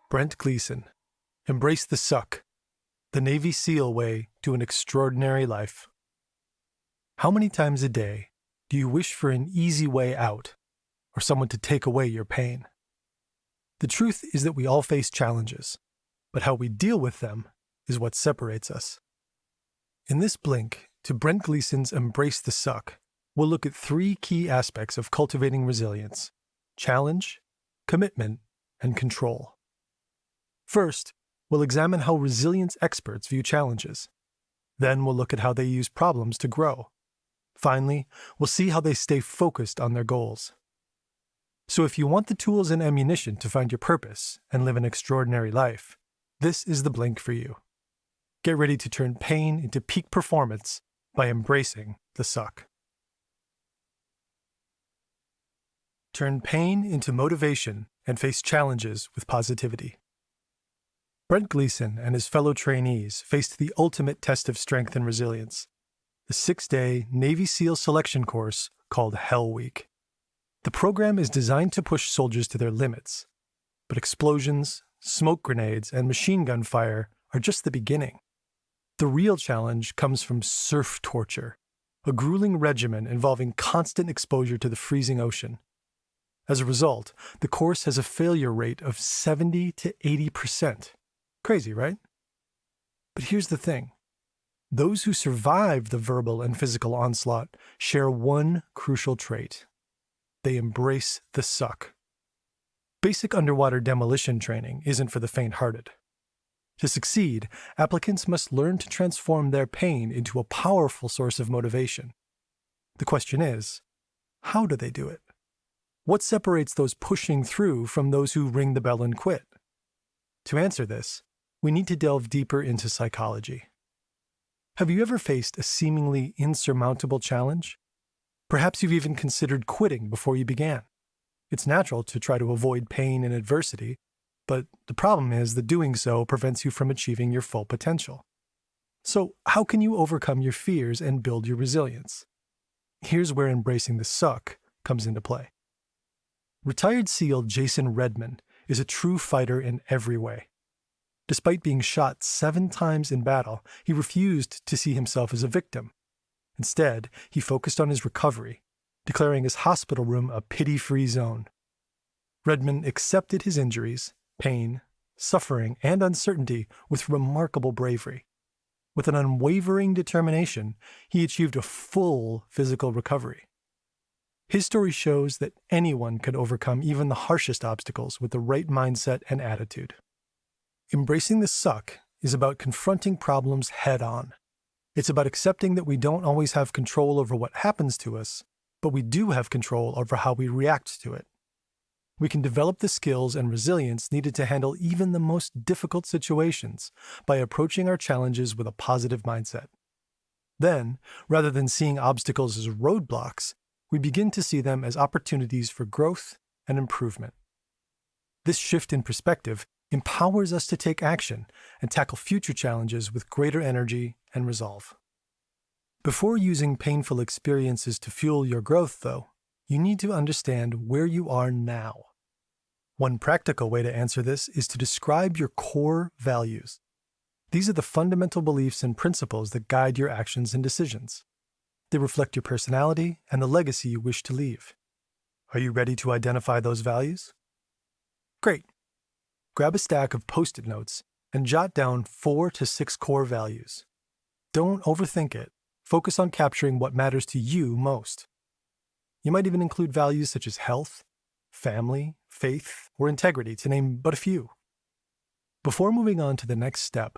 Brent Gleeson, Embrace the Suck, the Navy SEAL Way to an Extraordinary Life. How many times a day do you wish for an easy way out, or someone to take away your pain? The truth is that we all face challenges, but how we deal with them is what separates us. In this blink to Brent Gleeson's Embrace the Suck, we'll look at 3 key aspects of cultivating resilience: challenge, commitment, and control. First, we'll examine how resilience experts view challenges. Then we'll look at how they use problems to grow. Finally, we'll see how they stay focused on their goals. So if you want the tools and ammunition to find your purpose and live an extraordinary life, this is the blink for you. Get ready to turn pain into peak performance by embracing the suck. Turn pain into motivation and face challenges with positivity. Brent Gleeson and his fellow trainees faced the ultimate test of strength and resilience, the 6-day Navy SEAL selection course called Hell Week. The program is designed to push soldiers to their limits, but explosions, smoke grenades, and machine gun fire are just the beginning. The real challenge comes from surf torture, a grueling regimen involving constant exposure to the freezing ocean. As a result, the course has a failure rate of 70 to 80%. Crazy, right? But here's the thing. Those who survive the verbal and physical onslaught share one crucial trait. They embrace the suck. Basic underwater demolition training isn't for the faint-hearted. To succeed, applicants must learn to transform their pain into a powerful source of motivation. The question is, how do they do it? What separates those pushing through from those who ring the bell and quit? To answer this, we need to delve deeper into psychology. Have you ever faced a seemingly insurmountable challenge? Perhaps you've even considered quitting before you began. It's natural to try to avoid pain and adversity, but the problem is that doing so prevents you from achieving your full potential. So how can you overcome your fears and build your resilience? Here's where embracing the suck comes into play. Retired SEAL Jason Redman is a true fighter in every way. Despite being shot 7 times in battle, he refused to see himself as a victim. Instead, he focused on his recovery, declaring his hospital room a pity-free zone. Redman accepted his injuries, pain, suffering, and uncertainty with remarkable bravery. With an unwavering determination, he achieved a full physical recovery. His story shows that anyone can overcome even the harshest obstacles with the right mindset and attitude. Embracing the suck is about confronting problems head-on. It's about accepting that we don't always have control over what happens to us, but we do have control over how we react to it. We can develop the skills and resilience needed to handle even the most difficult situations by approaching our challenges with a positive mindset. Then, rather than seeing obstacles as roadblocks, we begin to see them as opportunities for growth and improvement. This shift in perspective empowers us to take action and tackle future challenges with greater energy and resolve. Before using painful experiences to fuel your growth, though, you need to understand where you are now. One practical way to answer this is to describe your core values. These are the fundamental beliefs and principles that guide your actions and decisions. They reflect your personality and the legacy you wish to leave. Are you ready to identify those values? Great. Grab a stack of Post-it notes and jot down 4 to 6 core values. Don't overthink it. Focus on capturing what matters to you most. You might even include values such as health, family, faith, or integrity, to name but a few. Before moving on to the next step,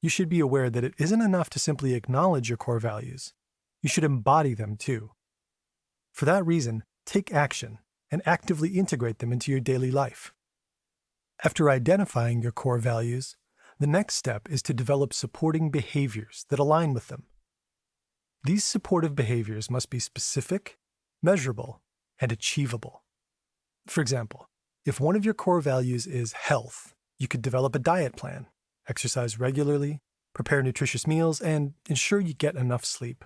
you should be aware that it isn't enough to simply acknowledge your core values. You should embody them too. For that reason, take action and actively integrate them into your daily life. After identifying your core values, the next step is to develop supporting behaviors that align with them. These supportive behaviors must be specific, measurable, and achievable. For example, if one of your core values is health, you could develop a diet plan, exercise regularly, prepare nutritious meals, and ensure you get enough sleep.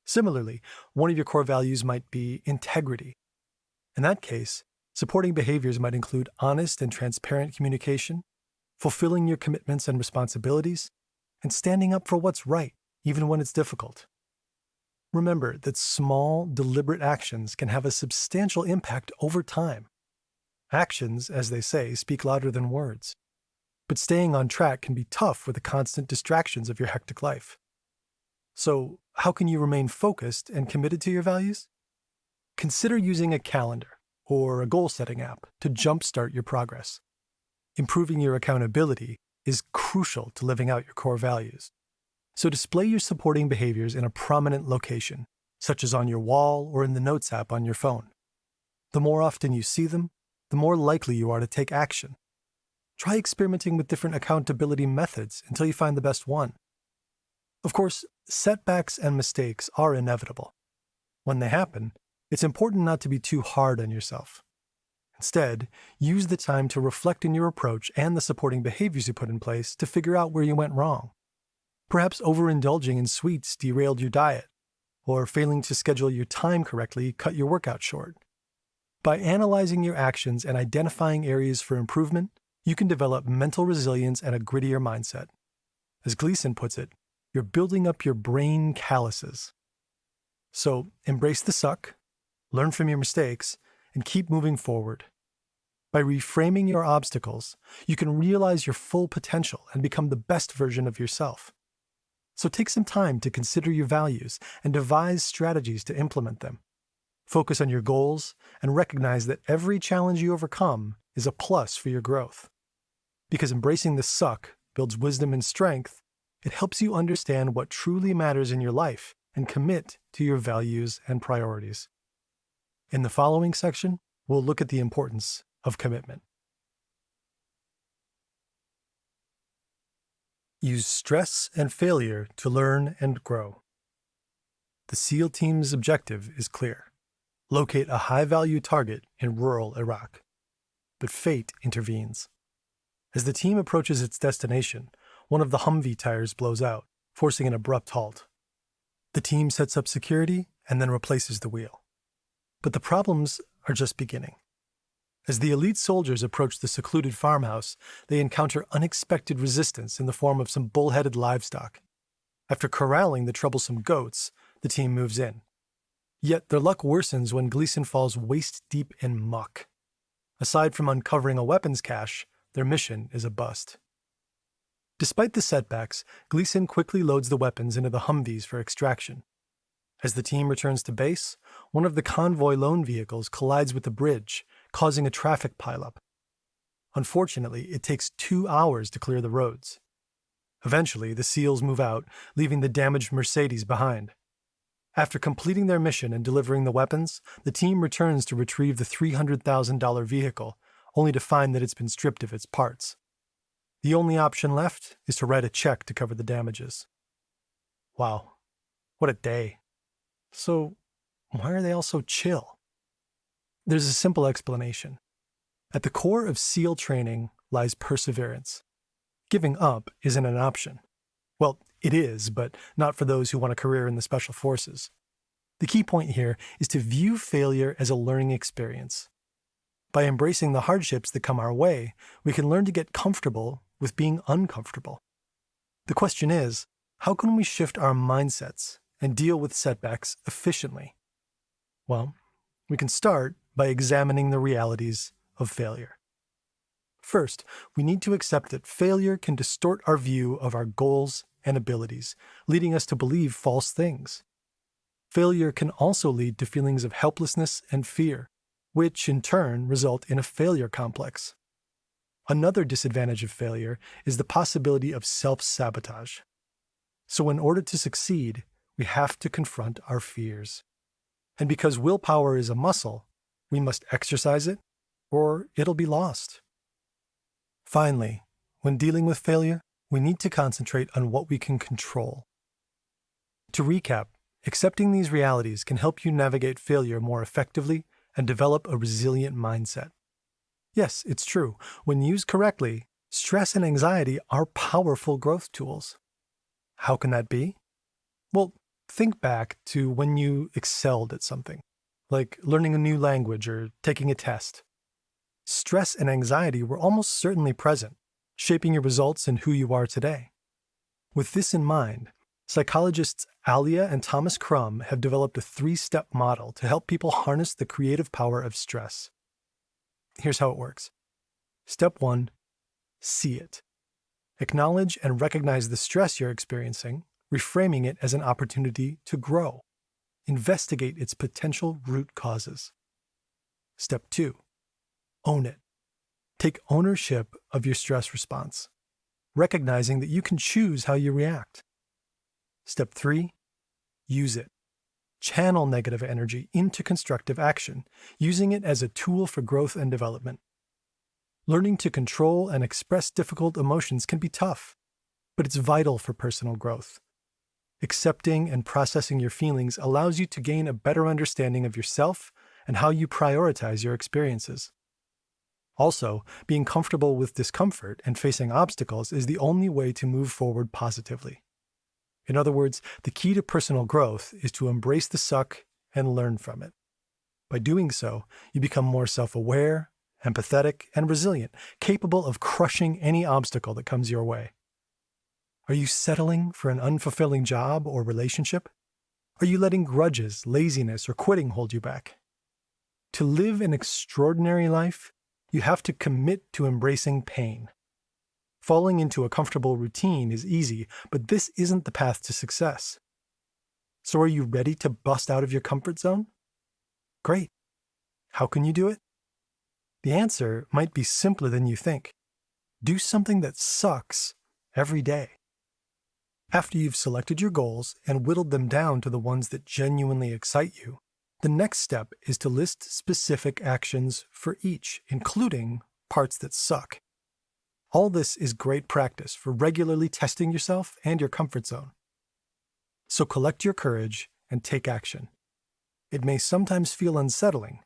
Similarly, one of your core values might be integrity. In that case, Supporting behaviors might include honest and transparent communication, fulfilling your commitments and responsibilities, and standing up for what's right, even when it's difficult. Remember that small, deliberate actions can have a substantial impact over time. Actions, as they say, speak louder than words. But staying on track can be tough with the constant distractions of your hectic life. So, how can you remain focused and committed to your values? Consider using a calendar or a goal-setting app to jumpstart your progress. Improving your accountability is crucial to living out your core values. So display your supporting behaviors in a prominent location, such as on your wall or in the Notes app on your phone. The more often you see them, the more likely you are to take action. Try experimenting with different accountability methods until you find the best one. Of course, setbacks and mistakes are inevitable. When they happen, it's important not to be too hard on yourself. Instead, use the time to reflect on your approach and the supporting behaviors you put in place to figure out where you went wrong. Perhaps overindulging in sweets derailed your diet, or failing to schedule your time correctly cut your workout short. By analyzing your actions and identifying areas for improvement, you can develop mental resilience and a grittier mindset. As Gleeson puts it, you're building up your brain calluses. So embrace the suck, learn from your mistakes, and keep moving forward. By reframing your obstacles, you can realize your full potential and become the best version of yourself. So take some time to consider your values and devise strategies to implement them. Focus on your goals and recognize that every challenge you overcome is a plus for your growth. Because embracing the suck builds wisdom and strength, it helps you understand what truly matters in your life and commit to your values and priorities. In the following section, we'll look at the importance of commitment. Use stress and failure to learn and grow. The SEAL team's objective is clear: locate a high-value target in rural Iraq. But fate intervenes. As the team approaches its destination, one of the Humvee tires blows out, forcing an abrupt halt. The team sets up security and then replaces the wheel. But the problems are just beginning. As the elite soldiers approach the secluded farmhouse, they encounter unexpected resistance in the form of some bull-headed livestock. After corralling the troublesome goats, the team moves in. Yet their luck worsens when Gleeson falls waist-deep in muck. Aside from uncovering a weapons cache, their mission is a bust. Despite the setbacks, Gleeson quickly loads the weapons into the Humvees for extraction. As the team returns to base, one of the convoy loan vehicles collides with the bridge, causing a traffic pileup. Unfortunately, it takes 2 hours to clear the roads. Eventually, the SEALs move out, leaving the damaged Mercedes behind. After completing their mission and delivering the weapons, the team returns to retrieve the $300,000 vehicle, only to find that it's been stripped of its parts. The only option left is to write a check to cover the damages. Wow, what a day. So, why are they all so chill? There's a simple explanation. At the core of SEAL training lies perseverance. Giving up isn't an option. Well, it is, but not for those who want a career in the Special Forces. The key point here is to view failure as a learning experience. By embracing the hardships that come our way, we can learn to get comfortable with being uncomfortable. The question is, how can we shift our mindsets and deal with setbacks efficiently? Well, we can start by examining the realities of failure. First, we need to accept that failure can distort our view of our goals and abilities, leading us to believe false things. Failure can also lead to feelings of helplessness and fear, which in turn result in a failure complex. Another disadvantage of failure is the possibility of self-sabotage. So in order to succeed, we have to confront our fears. And because willpower is a muscle, we must exercise it, or it'll be lost. Finally, when dealing with failure, we need to concentrate on what we can control. To recap, accepting these realities can help you navigate failure more effectively and develop a resilient mindset. Yes, it's true. When used correctly, stress and anxiety are powerful growth tools. How can that be? Well, think back to when you excelled at something, like learning a new language or taking a test. stress and anxiety were almost certainly present, shaping your results and who you are today. With this in mind, psychologists Alia and Thomas Crum have developed a 3-step model to help people harness the creative power of stress. Here's how it works. Step 1. See it. Acknowledge and recognize the stress you're experiencing, reframing it as an opportunity to grow. Investigate its potential root causes. Step 2. Own it. Take ownership of your stress response, recognizing that you can choose how you react. Step 3. Use it. Channel negative energy into constructive action, using it as a tool for growth and development. Learning to control and express difficult emotions can be tough, but it's vital for personal growth. Accepting and processing your feelings allows you to gain a better understanding of yourself and how you prioritize your experiences. Also, being comfortable with discomfort and facing obstacles is the only way to move forward positively. In other words, the key to personal growth is to embrace the suck and learn from it. By doing so, you become more self-aware, empathetic, and resilient, capable of crushing any obstacle that comes your way. Are you settling for an unfulfilling job or relationship? Are you letting grudges, laziness, or quitting hold you back? To live an extraordinary life, you have to commit to embracing pain. Falling into a comfortable routine is easy, but this isn't the path to success. So are you ready to bust out of your comfort zone? Great. How can you do it? The answer might be simpler than you think. Do something that sucks every day. After you've selected your goals and whittled them down to the ones that genuinely excite you, the next step is to list specific actions for each, including parts that suck. All this is great practice for regularly testing yourself and your comfort zone. So collect your courage and take action. It may sometimes feel unsettling,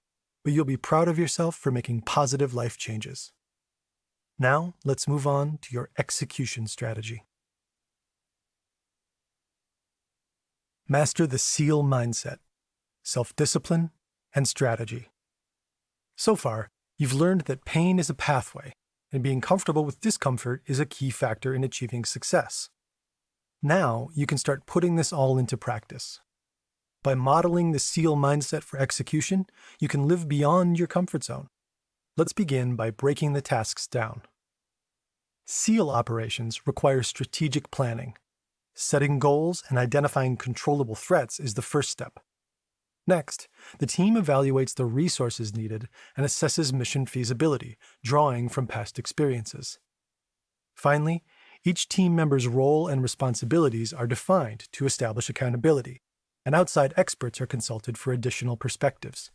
but you'll be proud of yourself for making positive life changes. Now, let's move on to your execution strategy. Master the SEAL mindset, self-discipline, and strategy. So far, you've learned that pain is a pathway, and being comfortable with discomfort is a key factor in achieving success. Now, you can start putting this all into practice. By modeling the SEAL mindset for execution, you can live beyond your comfort zone. Let's begin by breaking the tasks down. SEAL operations require strategic planning. Setting goals and identifying controllable threats is the first step. Next, the team evaluates the resources needed and assesses mission feasibility, drawing from past experiences. Finally, each team member's role and responsibilities are defined to establish accountability, and outside experts are consulted for additional perspectives.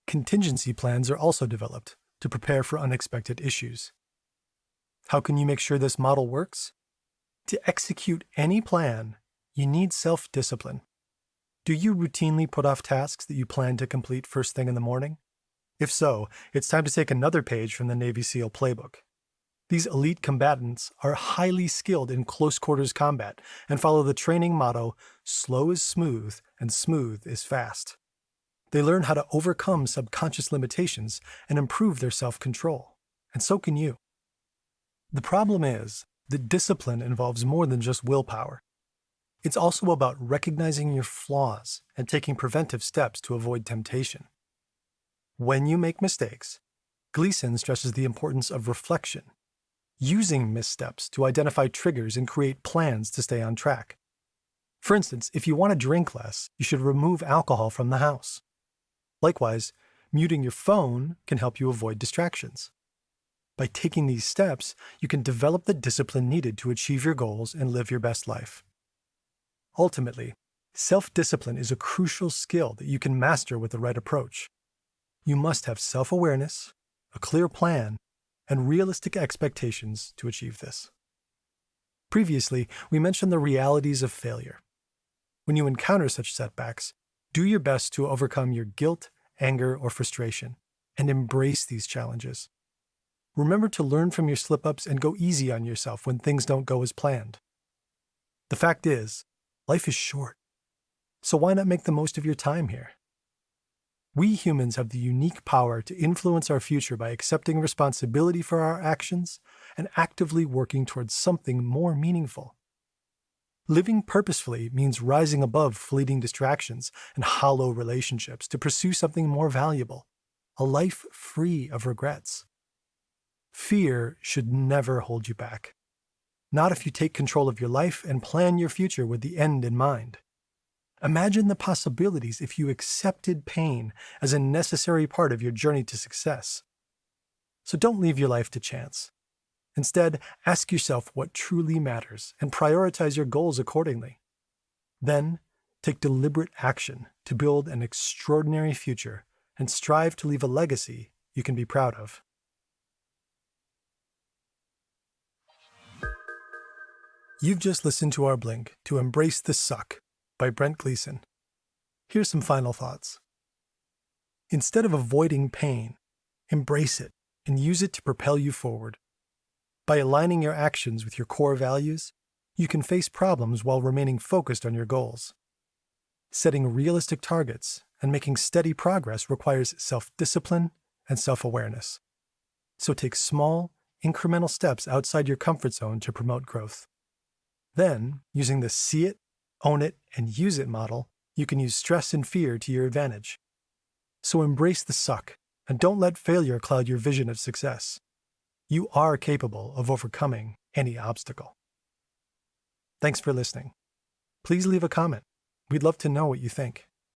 Contingency plans are also developed to prepare for unexpected issues. How can you make sure this model works? To execute any plan, you need self-discipline. Do you routinely put off tasks that you plan to complete first thing in the morning? If so, it's time to take another page from the Navy SEAL playbook. These elite combatants are highly skilled in close-quarters combat and follow the training motto, slow is smooth and smooth is fast. They learn how to overcome subconscious limitations and improve their self-control. And so can you. The problem is that discipline involves more than just willpower. It's also about recognizing your flaws and taking preventive steps to avoid temptation. When you make mistakes, Gleeson stresses the importance of reflection, using missteps to identify triggers and create plans to stay on track. For instance, if you want to drink less, you should remove alcohol from the house. Likewise, muting your phone can help you avoid distractions. By taking these steps, you can develop the discipline needed to achieve your goals and live your best life. Ultimately, self-discipline is a crucial skill that you can master with the right approach. You must have self-awareness, a clear plan, and realistic expectations to achieve this. Previously, we mentioned the realities of failure. When you encounter such setbacks, do your best to overcome your guilt, anger, or frustration, and embrace these challenges. Remember to learn from your slip-ups and go easy on yourself when things don't go as planned. The fact is, life is short, so why not make the most of your time here? We humans have the unique power to influence our future by accepting responsibility for our actions and actively working towards something more meaningful. Living purposefully means rising above fleeting distractions and hollow relationships to pursue something more valuable, a life free of regrets. Fear should never hold you back. Not if you take control of your life and plan your future with the end in mind. Imagine the possibilities if you accepted pain as a necessary part of your journey to success. So don't leave your life to chance. Instead, ask yourself what truly matters and prioritize your goals accordingly. Then, take deliberate action to build an extraordinary future and strive to leave a legacy you can be proud of. You've just listened to our blink to Embrace the Suck by Brent Gleeson. Here's some final thoughts. Instead of avoiding pain, embrace it and use it to propel you forward. By aligning your actions with your core values, you can face problems while remaining focused on your goals. Setting realistic targets and making steady progress requires self-discipline and self-awareness. So take small, incremental steps outside your comfort zone to promote growth. Then, using the see it, own it, and use it model, you can use stress and fear to your advantage. So embrace the suck and don't let failure cloud your vision of success. You are capable of overcoming any obstacle. Thanks for listening. Please leave a comment. We'd love to know what you think.